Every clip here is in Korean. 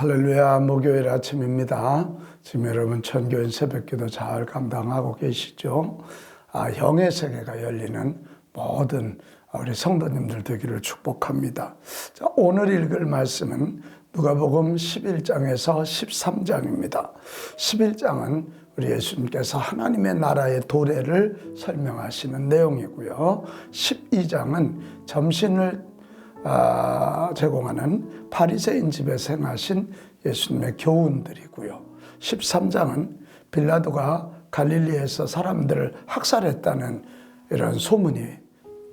할렐루야, 목요일 아침입니다. 지금 여러분 천교인 새벽기도 잘 감당하고 계시죠? 형의 세계가 열리는 모든 우리 성도님들 되기를 축복합니다. 자, 오늘 읽을 말씀은 누가복음 11장에서 13장입니다. 11장은 우리 예수님께서 하나님의 나라의 도래를 설명하시는 내용이고요. 12장은 점심을 제공하는 바리새인 집에서 행하신 예수님의 교훈들이고요. 13장은 빌라도가 갈릴리에서 사람들을 학살했다는 이런 소문이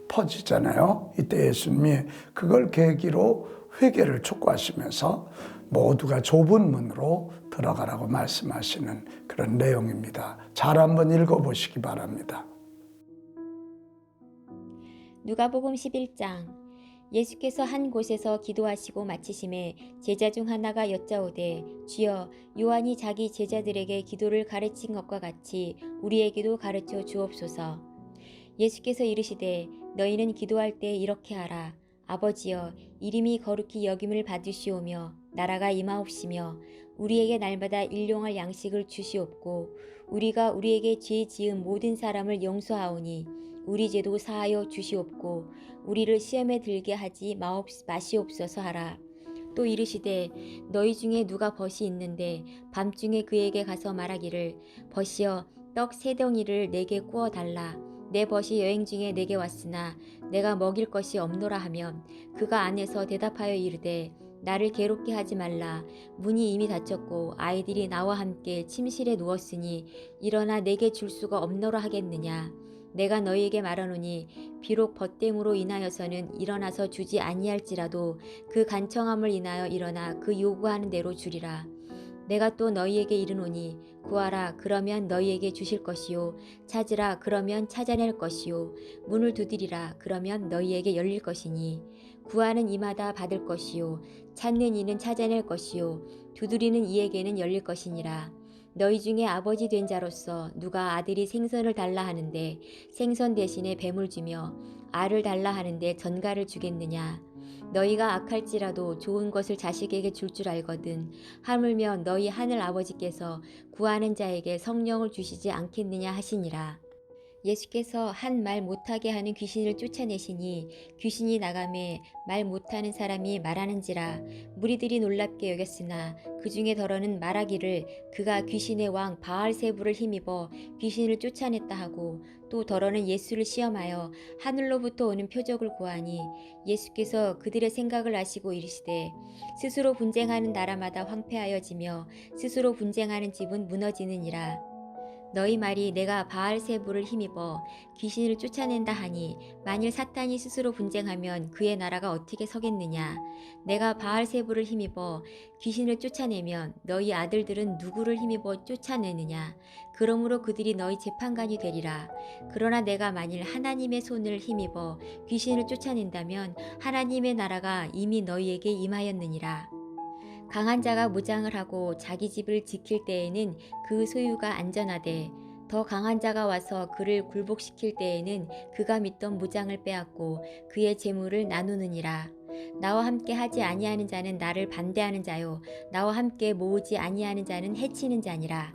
퍼지잖아요. 이때 예수님이 그걸 계기로 회개를 촉구하시면서 모두가 좁은 문으로 들어가라고 말씀하시는 그런 내용입니다. 잘 한번 읽어보시기 바랍니다. 누가복음 11장. 예수께서 한 곳에서 기도하시고 마치심에 제자 중 하나가 여짜오되 주여, 요한이 자기 제자들에게 기도를 가르친 것과 같이 우리에게도 가르쳐 주옵소서. 예수께서 이르시되 너희는 기도할 때 이렇게 하라. 아버지여, 이름이 거룩히 여김을 받으시오며 나라가 임하옵시며 우리에게 날마다 일용할 양식을 주시옵고 우리가 우리에게 죄 지은 모든 사람을 용서하오니 우리 죄도 사하여 주시옵고 우리를 시험에 들게 하지 마시옵소서 하라. 또 이르시되 너희 중에 누가 벗이 있는데 밤중에 그에게 가서 말하기를 벗이여, 떡 3덩이를 내게 구워 달라. 내 벗이 여행 중에 내게 왔으나 내가 먹일 것이 없노라 하면 그가 안에서 대답하여 이르되 나를 괴롭게 하지 말라. 문이 이미 닫혔고 아이들이 나와 함께 침실에 누웠으니 일어나 내게 줄 수가 없노라 하겠느냐. 내가 너희에게 말하노니 비록 벗됨으로 인하여서는 일어나서 주지 아니할지라도 그 간청함을 인하여 일어나 그 요구하는 대로 주리라. 내가 또 너희에게 이르노니 구하라, 그러면 너희에게 주실 것이요, 찾으라, 그러면 찾아낼 것이요, 문을 두드리라, 그러면 너희에게 열릴 것이니 구하는 이마다 받을 것이요, 찾는 이는 찾아낼 것이요, 두드리는 이에게는 열릴 것이니라. 너희 중에 아버지 된 자로서 누가 아들이 생선을 달라 하는데 생선 대신에 뱀을 주며 알을 달라 하는데 전갈을 주겠느냐. 너희가 악할지라도 좋은 것을 자식에게 줄 줄 알거든 하물며 너희 하늘 아버지께서 구하는 자에게 성령을 주시지 않겠느냐 하시니라. 예수께서 한 말 못하게 하는 귀신을 쫓아내시니 귀신이 나가매 말 못하는 사람이 말하는지라. 무리들이 놀랍게 여겼으나 그 중에 더러는 말하기를 그가 귀신의 왕 바알세부를 힘입어 귀신을 쫓아냈다 하고, 또 더러는 예수를 시험하여 하늘로부터 오는 표적을 구하니 예수께서 그들의 생각을 아시고 이르시되 스스로 분쟁하는 나라마다 황폐하여지며 스스로 분쟁하는 집은 무너지느니라. 너희 말이 내가 바알세부를 힘입어 귀신을 쫓아낸다 하니 만일 사탄이 스스로 분쟁하면 그의 나라가 어떻게 서겠느냐. 내가 바알세부를 힘입어 귀신을 쫓아내면 너희 아들들은 누구를 힘입어 쫓아내느냐. 그러므로 그들이 너희 재판관이 되리라. 그러나 내가 만일 하나님의 손을 힘입어 귀신을 쫓아낸다면 하나님의 나라가 이미 너희에게 임하였느니라. 강한 자가 무장을 하고 자기 집을 지킬 때에는 그 소유가 안전하되 더 강한 자가 와서 그를 굴복시킬 때에는 그가 믿던 무장을 빼앗고 그의 재물을 나누느니라. 나와 함께 하지 아니하는 자는 나를 반대하는 자요, 나와 함께 모으지 아니하는 자는 해치는 자니라.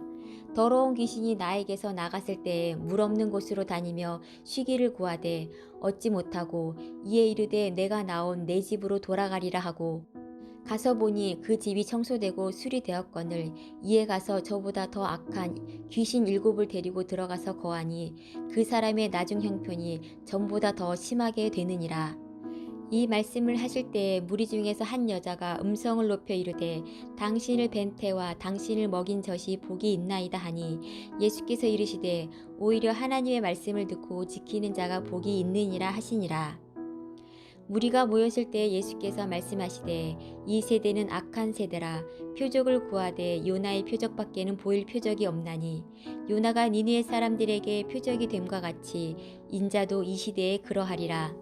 더러운 귀신이 나에게서 나갔을 때에 물 없는 곳으로 다니며 쉬기를 구하되 얻지 못하고 이에 이르되 내가 나온 내 집으로 돌아가리라 하고 가서 보니 그 집이 청소되고 수리되었거늘 이에 가서 저보다 더 악한 귀신 7을 데리고 들어가서 거하니 그 사람의 나중 형편이 전보다 더 심하게 되느니라. 이 말씀을 하실 때에 무리 중에서 한 여자가 음성을 높여 이르되 당신을 뵌 태와 당신을 먹인 젖이 복이 있나이다 하니 예수께서 이르시되 오히려 하나님의 말씀을 듣고 지키는 자가 복이 있느니라 하시니라. 무리가 모였을 때 예수께서 말씀하시되 이 세대는 악한 세대라. 표적을 구하되 요나의 표적밖에는 보일 표적이 없나니 요나가 니느웨 사람들에게 표적이 됨과 같이 인자도 이 시대에 그러하리라.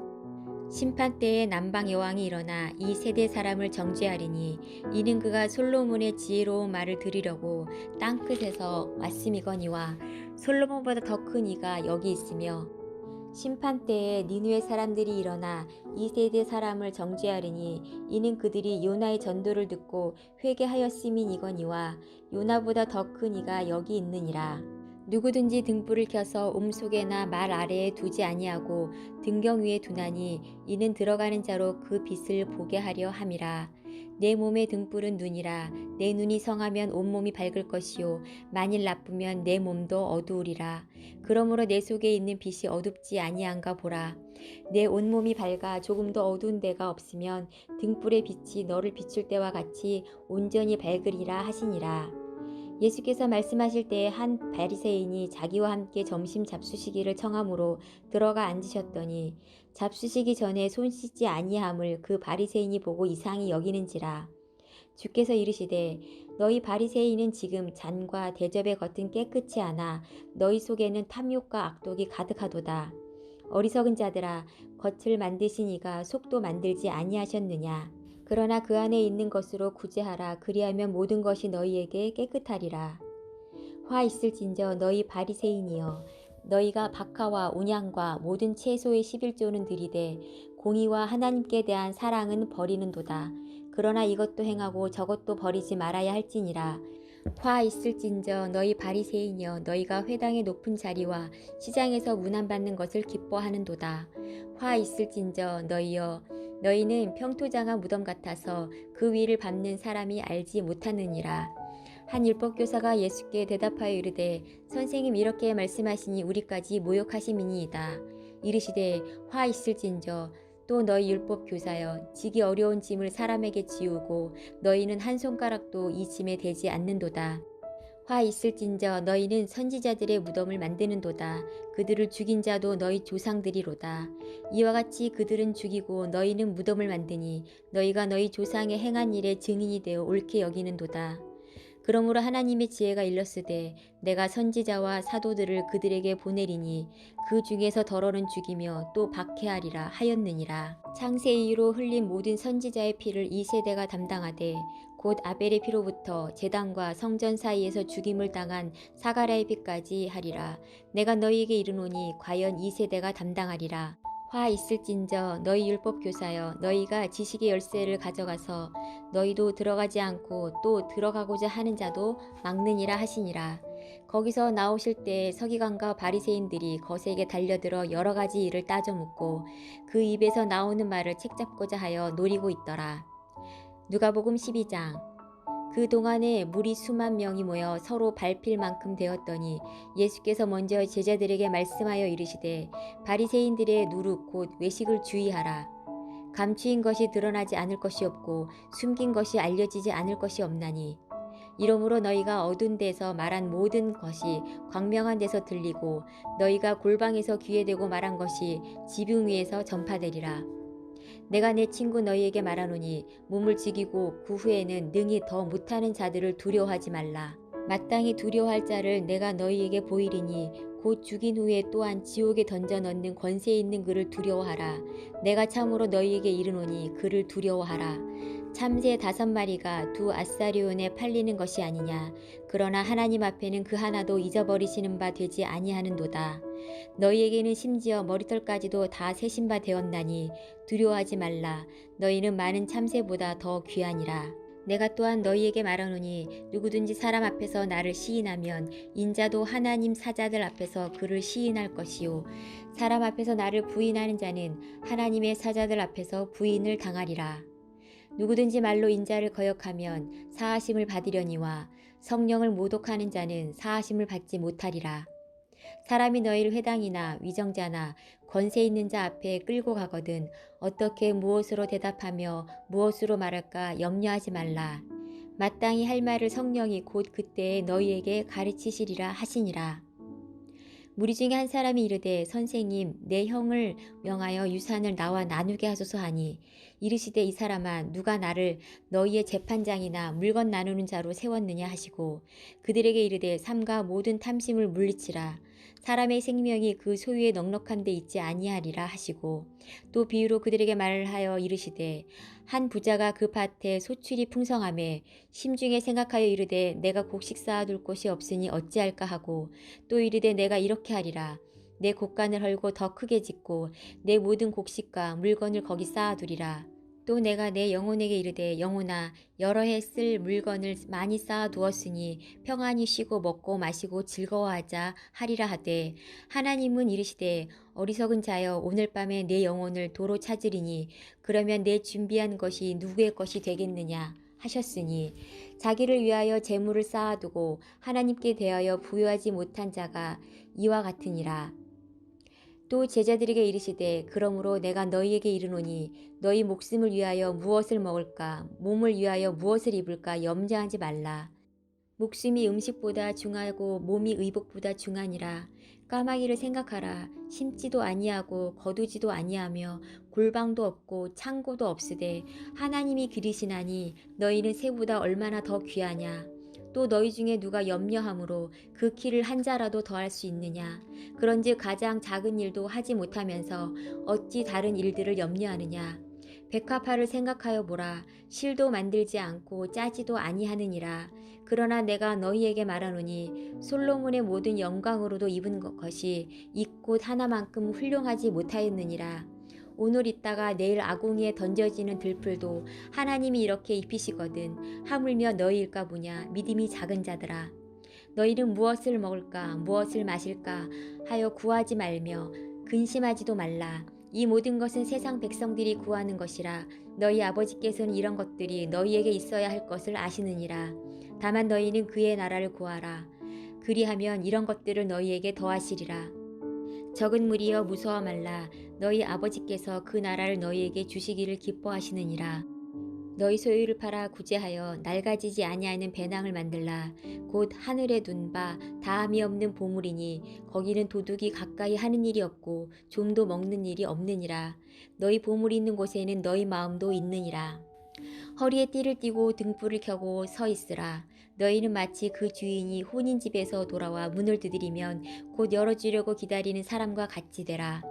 심판 때에 남방 여왕이 일어나 이 세대 사람을 정죄하리니 이는 그가 솔로몬의 지혜로운 말을 들으려고 땅끝에서 왔음이거니와 솔로몬보다 더 큰 이가 여기 있으며 심판 때에 니느웨 사람들이 일어나 이 세대 사람을 정죄하리니 이는 그들이 요나의 전도를 듣고 회개하였음이니거니와 요나보다 더 큰 이가 여기 있느니라. 누구든지 등불을 켜서 옴속에나 말 아래에 두지 아니하고 등경 위에 두나니 이는 들어가는 자로 그 빛을 보게 하려 함이라. 내 몸의 등불은 눈이라. 내 눈이 성하면 온몸이 밝을 것이요 만일 나쁘면 내 몸도 어두우리라. 그러므로 내 속에 있는 빛이 어둡지 아니한가 보라. 내 온몸이 밝아 조금도 어두운 데가 없으면 등불의 빛이 너를 비출 때와 같이 온전히 밝으리라 하시니라. 예수께서 말씀하실 때에 한 바리새인이 자기와 함께 점심 잡수시기를 청함으로 들어가 앉으셨더니 잡수시기 전에 손 씻지 아니함을 그 바리새인이 보고 이상히 여기는지라. 주께서 이르시되 너희 바리새인은 지금 잔과 대접의 겉은 깨끗이 하나 너희 속에는 탐욕과 악독이 가득하도다. 어리석은 자들아, 겉을 만드신 이가 속도 만들지 아니하셨느냐. 그러나 그 안에 있는 것으로 구제하라. 그리하면 모든 것이 너희에게 깨끗하리라. 화 있을진저 너희 바리새인이여, 너희가 박하와 온양과 모든 채소의 11조는 들이되 공의와 하나님께 대한 사랑은 버리는도다. 그러나 이것도 행하고 저것도 버리지 말아야 할지니라. 화 있을진저 너희 바리새인이여, 너희가 회당의 높은 자리와 시장에서 문안받는 것을 기뻐하는도다. 화 있을진저 너희여, 너희는 평토장한 무덤 같아서 그 위를 밟는 사람이 알지 못하느니라. 한 율법교사가 예수께 대답하여 이르되 선생님 이렇게 말씀하시니 우리까지 모욕하심이니이다. 이르시되 화 있을진저 또 너희 율법교사여, 지기 어려운 짐을 사람에게 지우고 너희는 한 손가락도 이 짐에 대지 않는도다. 화 있을진저 너희는 선지자들의 무덤을 만드는도다. 그들을 죽인 자도 너희 조상들이로다. 이와 같이 그들은 죽이고 너희는 무덤을 만드니 너희가 너희 조상의 행한 일의 증인이 되어 옳게 여기는도다. 그러므로 하나님의 지혜가 일렀으되 내가 선지자와 사도들을 그들에게 보내리니 그 중에서 더러는 죽이며 또 박해하리라 하였느니라. 창세 이후로 흘린 모든 선지자의 피를 이 세대가 담당하되 곧 아벨의 피로부터 제단과 성전 사이에서 죽임을 당한 사가랴의 피까지 하리라. 내가 너희에게 이르노니 과연 이 세대가 담당하리라. 화 있을진저 너희 율법교사여, 너희가 지식의 열쇠를 가져가서 너희도 들어가지 않고 또 들어가고자 하는 자도 막느니라 하시니라. 거기서 나오실 때 서기관과 바리새인들이 거세게 달려들어 여러 가지 일을 따져 묻고 그 입에서 나오는 말을 책잡고자 하여 노리고 있더라. 누가복음 12장. 그 동안에 무리 수만 명이 모여 서로 밟힐 만큼 되었더니 예수께서 먼저 제자들에게 말씀하여 이르시되 바리새인들의 누룩 곧 외식을 주의하라. 감추인 것이 드러나지 않을 것이 없고 숨긴 것이 알려지지 않을 것이 없나니 이러므로 너희가 어두운 데서 말한 모든 것이 광명한 데서 들리고 너희가 골방에서 귀에 대고 말한 것이 지붕 위에서 전파되리라. 내가 내 친구 너희에게 말하노니 몸을 죽이고 그 후에는 능히 더 못하는 자들을 두려워하지 말라. 마땅히 두려워할 자를 내가 너희에게 보이리니 곧 죽인 후에 또한 지옥에 던져 넣는 권세 있는 그를 두려워하라. 내가 참으로 너희에게 이르노니 그를 두려워하라. 참새 5마리가 2아사리온에 팔리는 것이 아니냐. 그러나 하나님 앞에는 그 하나도 잊어버리시는 바 되지 아니하는도다. 너희에게는 심지어 머리털까지도 다 세신 바 되었나니 두려워하지 말라. 너희는 많은 참새보다 더 귀하니라. 내가 또한 너희에게 말하노니 누구든지 사람 앞에서 나를 시인하면 인자도 하나님 사자들 앞에서 그를 시인할 것이요 사람 앞에서 나를 부인하는 자는 하나님의 사자들 앞에서 부인을 당하리라. 누구든지 말로 인자를 거역하면 사하심을 받으려니와 성령을 모독하는 자는 사하심을 받지 못하리라. 사람이 너희를 회당이나 위정자나 권세 있는 자 앞에 끌고 가거든 어떻게 무엇으로 대답하며 무엇으로 말할까 염려하지 말라. 마땅히 할 말을 성령이 곧 그때에 너희에게 가르치시리라 하시니라. 무리 중에 한 사람이 이르되 선생님 내 형을 명하여 유산을 나와 나누게 하소서 하니 이르시되 이 사람아 누가 나를 너희의 재판장이나 물건 나누는 자로 세웠느냐 하시고 그들에게 이르되 삼가 모든 탐심을 물리치라. 사람의 생명이 그 소유에 넉넉한 데 있지 아니하리라 하시고 또 비유로 그들에게 말하여 이르시되 한 부자가 그 밭에 소출이 풍성하매 심중에 생각하여 이르되 내가 곡식 쌓아둘 곳이 없으니 어찌할까 하고 또 이르되 내가 이렇게 하리라. 내 곡간을 헐고 더 크게 짓고 내 모든 곡식과 물건을 거기 쌓아두리라. 또 내가 내 영혼에게 이르되 영혼아 여러 해 쓸 물건을 많이 쌓아두었으니 평안히 쉬고 먹고 마시고 즐거워하자 하리라 하되 하나님은 이르시되 어리석은 자여 오늘 밤에 내 영혼을 도로 찾으리니 그러면 내 준비한 것이 누구의 것이 되겠느냐 하셨으니 자기를 위하여 재물을 쌓아두고 하나님께 대하여 부여하지 못한 자가 이와 같으니라. 또 제자들에게 이르시되 그러므로 내가 너희에게 이르노니 너희 목숨을 위하여 무엇을 먹을까 몸을 위하여 무엇을 입을까 염려하지 말라. 목숨이 음식보다 중하고 몸이 의복보다 중하니라. 까마귀를 생각하라. 심지도 아니하고 거두지도 아니하며 골방도 없고 창고도 없으되 하나님이 기르시나니 너희는 새보다 얼마나 더 귀하냐. 또 너희 중에 누가 염려함으로 그 키를 한 자라도 더할 수 있느냐. 그런즉 가장 작은 일도 하지 못하면서 어찌 다른 일들을 염려하느냐. 백합화를 생각하여 보라. 실도 만들지 않고 짜지도 아니하느니라. 그러나 내가 너희에게 말하노니 솔로몬의 모든 영광으로도 입은 것이 이 꽃 하나만큼 훌륭하지 못하였느니라. 오늘 있다가 내일 아궁이에 던져지는 들풀도 하나님이 이렇게 입히시거든 하물며 너희일까 보냐. 믿음이 작은 자들아. 너희는 무엇을 먹을까 무엇을 마실까 하여 구하지 말며 근심하지도 말라. 이 모든 것은 세상 백성들이 구하는 것이라. 너희 아버지께서는 이런 것들이 너희에게 있어야 할 것을 아시느니라. 다만 너희는 그의 나라를 구하라. 그리하면 이런 것들을 너희에게 더하시리라. 적은 무리여 무서워 말라. 너희 아버지께서 그 나라를 너희에게 주시기를 기뻐하시느니라. 너희 소유를 팔아 구제하여 낡아지지 아니하는 배낭을 만들라. 곧 하늘에 둔 바 다함이 없는 보물이니 거기는 도둑이 가까이 하는 일이 없고 좀도 먹는 일이 없느니라. 너희 보물이 있는 곳에는 너희 마음도 있느니라. 허리에 띠를 띠고 등불을 켜고 서 있으라. 너희는 마치 그 주인이 혼인집에서 돌아와 문을 두드리면 곧 열어주려고 기다리는 사람과 같이 되라.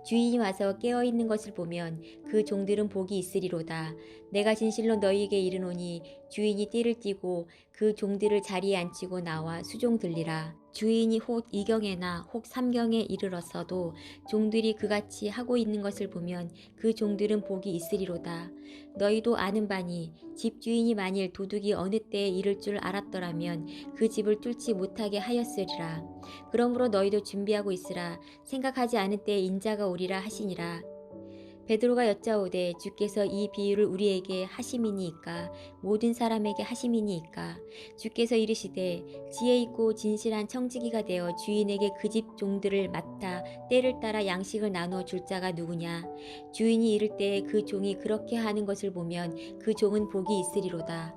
주인이 와서 깨어있는 것을 보면 그 종들은 복이 있으리로다. 내가 진실로 너희에게 이르노니 주인이 띠를 띠고 그 종들을 자리에 앉히고 나와 수종 들리라. 주인이 혹 이경에나 혹 삼경에 이르렀어도 종들이 그같이 하고 있는 것을 보면 그 종들은 복이 있으리로다. 너희도 아는 바니 집주인이 만일 도둑이 어느 때에 이를 줄 알았더라면 그 집을 뚫지 못하게 하였으리라. 그러므로 너희도 준비하고 있으라. 생각하지 않은 때에 인자가 오리라 하시니라. 베드로가 여짜오되 주께서 이 비유를 우리에게 하심이니이까 모든 사람에게 하심이니이까. 주께서 이르시되 지혜 있고 진실한 청지기가 되어 주인에게 그 집 종들을 맡아 때를 따라 양식을 나누어 줄 자가 누구냐. 주인이 이를 때에 그 종이 그렇게 하는 것을 보면 그 종은 복이 있으리로다.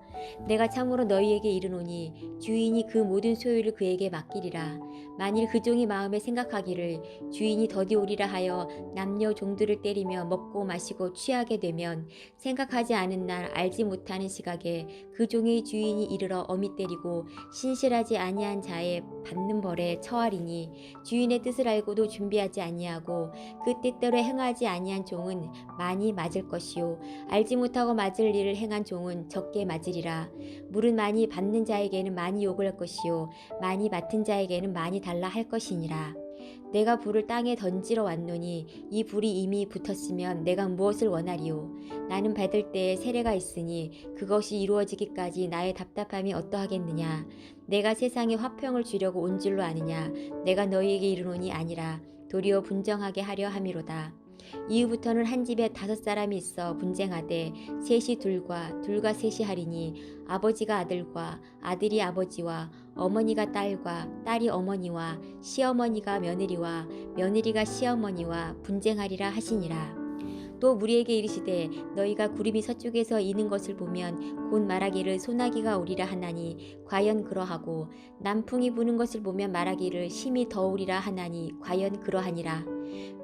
내가 참으로 너희에게 이르노니 주인이 그 모든 소유를 그에게 맡기리라. 만일 그 종이 마음에 생각하기를 주인이 더디 오리라 하여 남녀 종들을 때리며 먹고 마시고 취하게 되면 생각하지 않은 날 알지 못하는 시각에 그 종의 주인이 이르러 어미 때리고 신실하지 아니한 자의 받는 벌에 처하리니 주인의 뜻을 알고도 준비하지 아니하고 그 뜻대로 행하지 아니한 종은 많이 맞을 것이요 알지 못하고 맞을 일을 행한 종은 적게 맞으리라. 물은 많이 받는 자에게는 많이 욕을 할 것이요 많이 맡은 자에게는 많이 달라 할 것이니라. 내가 불을 땅에 던지러 왔노니 이 불이 이미 붙었으면 내가 무엇을 원하리요. 나는 받을 때에 세례가 있으니 그것이 이루어지기까지 나의 답답함이 어떠하겠느냐. 내가 세상에 화평을 주려고 온 줄로 아느냐. 내가 너희에게 이르노니 아니라 도리어 분정하게 하려 함이로다. 이후부터는 한 집에 5사람이 있어 분쟁하되 셋이 둘과 셋이 하리니 아버지가 아들과 아들이 아버지와 어머니가 딸과 딸이 어머니와 시어머니가 며느리와 며느리가 시어머니와 분쟁하리라 하시니라. 또 무리에게 이르시되 너희가 구름이 서쪽에서 이는 것을 보면 곧 말하기를 소나기가 오리라 하나니 과연 그러하고 남풍이 부는 것을 보면 말하기를 심히 더우리라 하나니 과연 그러하니라.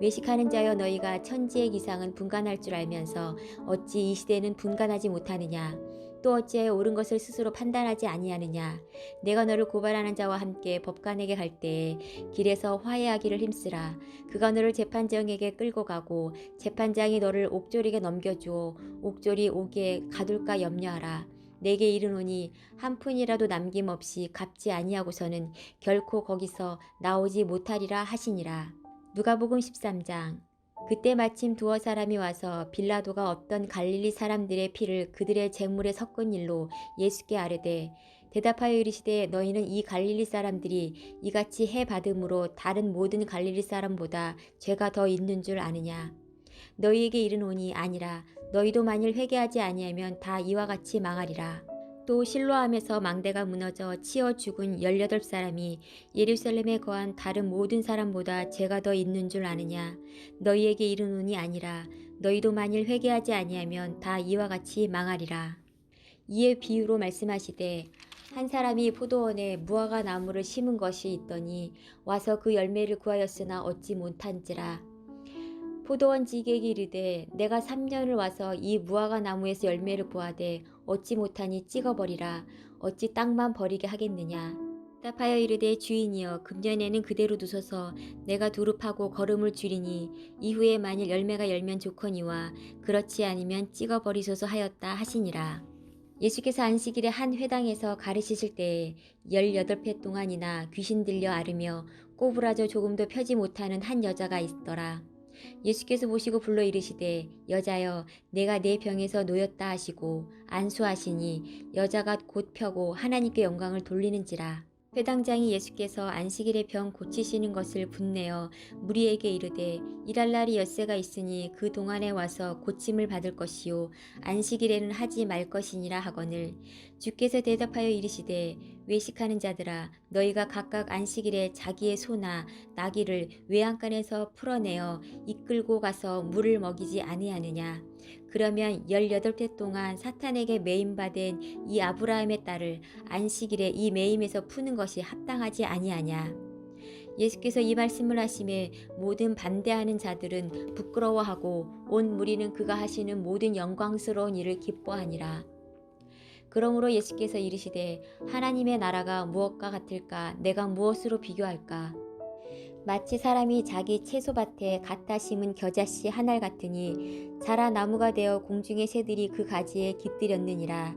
외식하는 자여 너희가 천지의 기상은 분간할 줄 알면서 어찌 이 시대는 분간하지 못하느냐. 또 어찌하여 옳은 것을 스스로 판단하지 아니하느냐. 내가 너를 고발하는 자와 함께 법관에게 갈 때에 길에서 화해하기를 힘쓰라. 그가 너를 재판장에게 끌고 가고 재판장이 너를 옥졸에게 넘겨주어 옥졸이 옥에 가둘까 염려하라. 내게 이르노니 한 푼이라도 남김없이 갚지 아니하고서는 결코 거기서 나오지 못하리라 하시니라. 누가복음 13장. 그때 마침 두어 사람이 와서 빌라도가 없던 갈릴리 사람들의 피를 그들의 제물에 섞은 일로 예수께 아뢰되 대답하여 이르시되 너희는 이 갈릴리 사람들이 이같이 해 받음으로 다른 모든 갈릴리 사람보다 죄가 더 있는 줄 아느냐. 너희에게 이르노니 아니라 너희도 만일 회개하지 아니하면 다 이와 같이 망하리라. 또 실로암에서 망대가 무너져 치어 죽은 18사람이 예루살렘에 거한 다른 모든 사람보다 죄가 더 있는 줄 아느냐. 너희에게 이르노니 아니라 너희도 만일 회개하지 아니하면 다 이와 같이 망하리라. 이에 비유로 말씀하시되 한 사람이 포도원에 무화과 나무를 심은 것이 있더니 와서 그 열매를 구하였으나 얻지 못한지라. 포도원 지기에게 이르되 내가 3년을 와서 이 무화과 나무에서 열매를 구하되 얻지 못하니 찍어버리라. 어찌 땅만 버리게 하겠느냐. 답하여 이르되 주인이여 금년에는 그대로 두소서. 내가 두릅하고 거름을 줄이니 이후에 만일 열매가 열면 좋거니와 그렇지 않으면 찍어버리소서 하였다 하시니라. 예수께서 안식일에 한 회당에서 가르치실 때에 18회 동안이나 귀신 들려 앓으며 꼬부라져 조금도 펴지 못하는 한 여자가 있더라. 예수께서 보시고 불러 이르시되 여자여 내가 내 병에서 놓였다 하시고 안수하시니 여자가 곧 펴고 하나님께 영광을 돌리는지라. 회당장이 예수께서 안식일에 병 고치시는 것을 분내어 무리에게 이르되 일할 날이 엿새가 있으니 그 동안에 와서 고침을 받을 것이요 안식일에는 하지 말 것이니라 하거늘 주께서 대답하여 이르시되 외식하는 자들아 너희가 각각 안식일에 자기의 소나 나귀를 외양간에서 풀어내어 이끌고 가서 물을 먹이지 아니하느냐. 그러면 18해 동안 사탄에게 매임받은 이 아브라함의 딸을 안식일에 이 매임에서 푸는 것이 합당하지 아니하냐. 예수께서 이 말씀을 하심에 모든 반대하는 자들은 부끄러워하고 온 무리는 그가 하시는 모든 영광스러운 일을 기뻐하니라. 그러므로 예수께서 이르시되 하나님의 나라가 무엇과 같을까? 내가 무엇으로 비교할까? 마치 사람이 자기 채소밭에 갖다 심은 겨자씨 한 알 같으니 자라 나무가 되어 공중의 새들이 그 가지에 깃들였느니라.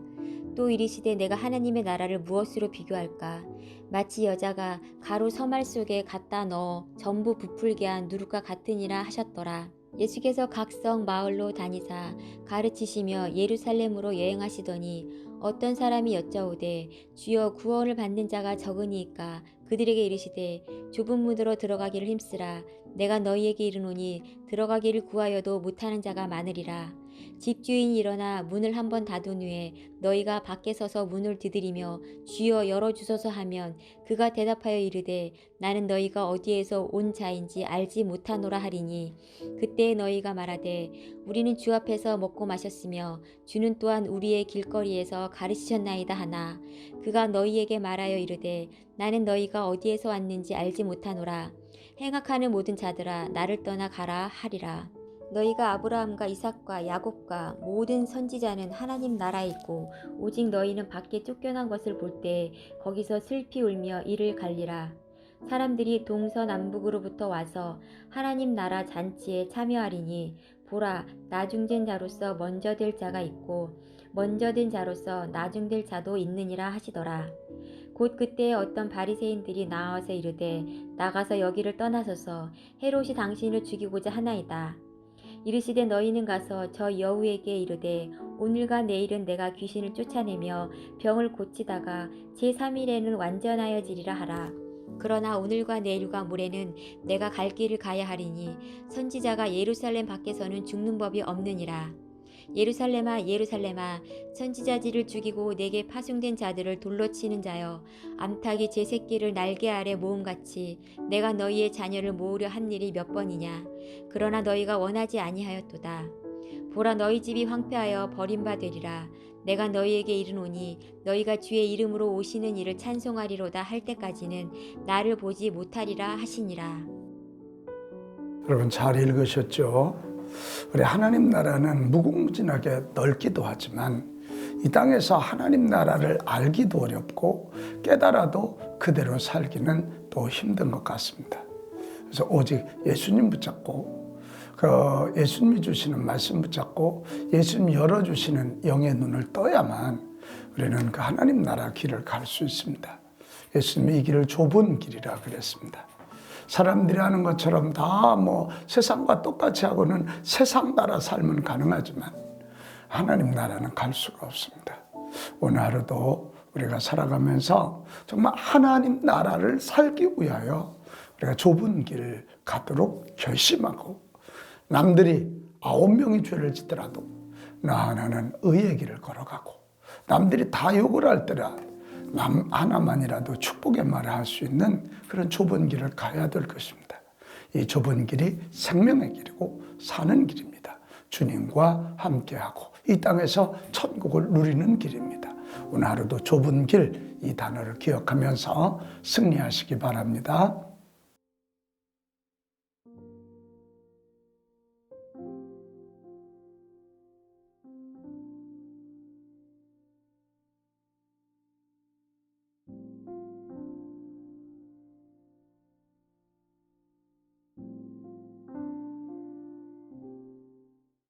또 이르시되 내가 하나님의 나라를 무엇으로 비교할까? 마치 여자가 가루 서말 속에 갖다 넣어 전부 부풀게 한 누룩과 같으니라 하셨더라. 예수께서 각성 마을로 다니사 가르치시며 예루살렘으로 여행하시더니 어떤 사람이 여짜오되 주여 구원을 받는 자가 적으니이까. 그들에게 이르시되 좁은 문으로 들어가기를 힘쓰라. 내가 너희에게 이르노니 들어가기를 구하여도 못하는 자가 많으리라. 집주인이 일어나 문을 한번 닫은 후에 너희가 밖에 서서 문을 두드리며 주여 열어주소서 하면 그가 대답하여 이르되 나는 너희가 어디에서 온 자인지 알지 못하노라 하리니 그때 너희가 말하되 우리는 주 앞에서 먹고 마셨으며 주는 또한 우리의 길거리에서 가르치셨나이다 하나 그가 너희에게 말하여 이르되 나는 너희가 어디에서 왔는지 알지 못하노라. 행악하는 모든 자들아 나를 떠나 가라 하리라. 너희가 아브라함과 이삭과 야곱과 모든 선지자는 하나님 나라에 있고 오직 너희는 밖에 쫓겨난 것을 볼 때 거기서 슬피 울며 이를 갈리라. 사람들이 동서남북으로부터 와서 하나님 나라 잔치에 참여하리니 보라 나중된 자로서 먼저 될 자가 있고 먼저 된 자로서 나중될 자도 있느니라 하시더라. 곧 그때에 어떤 바리새인들이 나와서 이르되 나가서 여기를 떠나소서 헤롯이 당신을 죽이고자 하나이다. 이르시되 너희는 가서 저 여우에게 이르되 오늘과 내일은 내가 귀신을 쫓아내며 병을 고치다가 제3일에는 완전하여지리라 하라. 그러나 오늘과 내일과 모레는 내가 갈 길을 가야 하리니 선지자가 예루살렘 밖에서는 죽는 법이 없느니라. 예루살렘아 예루살렘아 선지자들을 죽이고 내게 파송된 자들을 돌로 치는 자여 암탉이 제 새끼를 날개 아래 모음같이 내가 너희의 자녀를 모으려 한 일이 몇 번이냐. 그러나 너희가 원하지 아니하였도다. 보라 너희 집이 황폐하여 버림받으리라. 내가 너희에게 이르노니 너희가 주의 이름으로 오시는 이를 찬송하리로다 할 때까지는 나를 보지 못하리라 하시니라. 여러분 잘 읽으셨죠? 우리 하나님 나라는 무궁무진하게 넓기도 하지만 이 땅에서 하나님 나라를 알기도 어렵고 깨달아도 그대로 살기는 또 힘든 것 같습니다. 그래서 오직 예수님 붙잡고 예수님이 주시는 말씀 붙잡고 예수님 열어주시는 영의 눈을 떠야만 우리는 그 하나님 나라 길을 갈 수 있습니다. 예수님이 이 길을 좁은 길이라 그랬습니다. 사람들이 하는 것처럼 다 뭐 세상과 똑같이 하고는 세상 나라 삶은 가능하지만 하나님 나라는 갈 수가 없습니다. 오늘 하루도 우리가 살아가면서 정말 하나님 나라를 살기 위하여 우리가 좁은 길 가도록 결심하고, 남들이 9명이 죄를 짓더라도 나 하나는 의의 길을 걸어가고, 남들이 다 욕을 할 때라 남 하나만이라도 축복의 말을 할 수 있는 그런 좁은 길을 가야 될 것입니다. 이 좁은 길이 생명의 길이고 사는 길입니다. 주님과 함께하고 이 땅에서 천국을 누리는 길입니다. 오늘 하루도 좁은 길, 이 단어를 기억하면서 승리하시기 바랍니다.